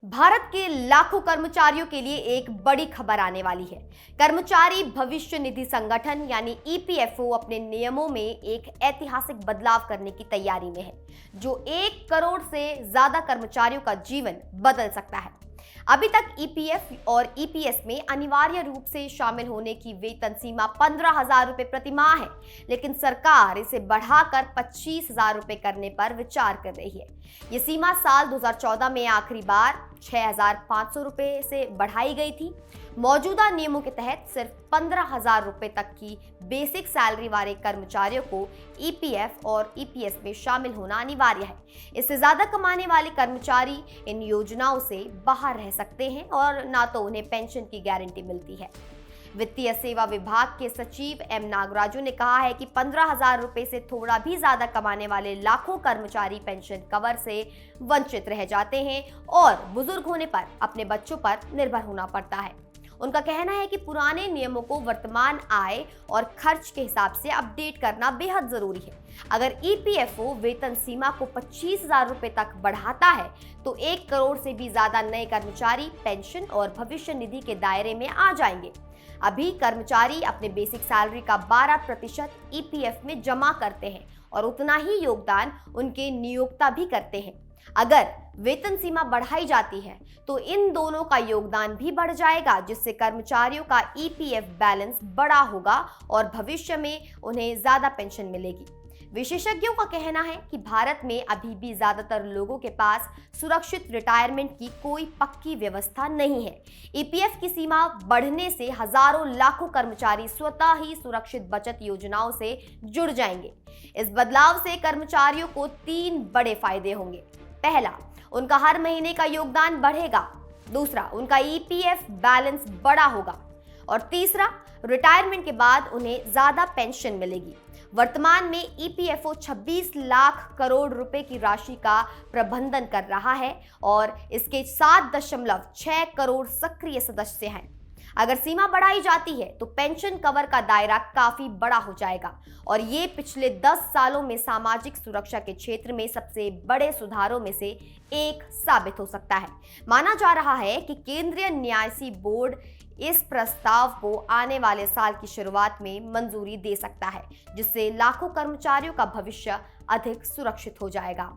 भारत के लाखों कर्मचारियों के लिए एक बड़ी खबर आने वाली है। कर्मचारी भविष्य निधि संगठन यानी ईपीएफओ अपने नियमों में एक ऐतिहासिक बदलाव करने की तैयारी में है, जो 1 करोड़ से ज्यादा कर्मचारियों का जीवन बदल सकता है। अभी तक ईपीएफ और ईपीएस में अनिवार्य रूप से शामिल होने की वेतन सीमा 15,000 रुपए प्रति माह है, लेकिन सरकार इसे बढ़ाकर 25,000 रुपए करने पर विचार कर रही है। ये सीमा साल 2014 में आखिरी बार 6,500 रुपए से बढ़ाई गई थी। मौजूदा नियमों के तहत सिर्फ 15,000 रुपए तक की बेसिक सैलरी वाले कर्मचारियों को ईपीएफ और ईपीएस में शामिल होना अनिवार्य है। इससे ज्यादा कमाने वाले कर्मचारी इन योजनाओं से बाहर रह सकते हैं और ना तो उन्हें पेंशन की गारंटी मिलती है। वित्तीय सेवा विभाग के सचिव एम नागराजू ने कहा है कि 15,000 रुपए से थोड़ा भी ज्यादा कमाने वाले लाखों कर्मचारी पेंशन कवर से वंचित रह जाते हैं और बुजुर्ग होने पर अपने बच्चों पर निर्भर होना पड़ता है। उनका कहना है कि पुराने नियमों को वर्तमान आय और खर्च के हिसाब से अपडेट करना बेहद जरूरी है। अगर ईपीएफओ वेतन सीमा को 25,000 रुपए तक बढ़ाता है तो 1 करोड़ से भी ज्यादा नए कर्मचारी पेंशन और भविष्य निधि के दायरे में आ जाएंगे। अभी कर्मचारी अपने बेसिक सैलरी का 12% ईपीएफ में जमा करते हैं और उतना ही योगदान उनके नियोक्ता भी करते हैं। अगर वेतन सीमा बढ़ाई जाती है तो इन दोनों का योगदान भी बढ़ जाएगा, जिससे कर्मचारियों का ईपीएफ बैलेंस बड़ा होगा और भविष्य में उन्हें ज्यादा पेंशन मिलेगी। विशेषज्ञों का कहना है कि भारत में अभी भी ज्यादातर लोगों के पास सुरक्षित रिटायरमेंट की कोई पक्की व्यवस्था नहीं है। ईपीएफ की सीमा बढ़ने से हजारों लाखों कर्मचारी स्वतः ही सुरक्षित बचत योजनाओं से जुड़ जाएंगे। इस बदलाव से कर्मचारियों को 3 बड़े फायदे होंगे। पहला, उनका हर महीने का योगदान बढ़ेगा। दूसरा, उनका ईपीएफ बैलेंस बड़ा होगा। और तीसरा, रिटायरमेंट के बाद उन्हें ज्यादा पेंशन मिलेगी। वर्तमान में ईपीएफओ 26 लाख करोड़ रुपए की राशि का प्रबंधन कर रहा है और इसके 7.6 करोड़ सक्रिय सदस्य हैं। अगर सीमा बढ़ाई जाती है तो पेंशन कवर का दायरा काफी बड़ा हो जाएगा और ये पिछले 10 सालों में सामाजिक सुरक्षा के क्षेत्र में सबसे बड़े सुधारों में से एक साबित हो सकता है। माना जा रहा है कि केंद्रीय न्यासी बोर्ड इस प्रस्ताव को आने वाले साल की शुरुआत में मंजूरी दे सकता है, जिससे लाखों कर्मचारियों का भविष्य अधिक सुरक्षित हो जाएगा।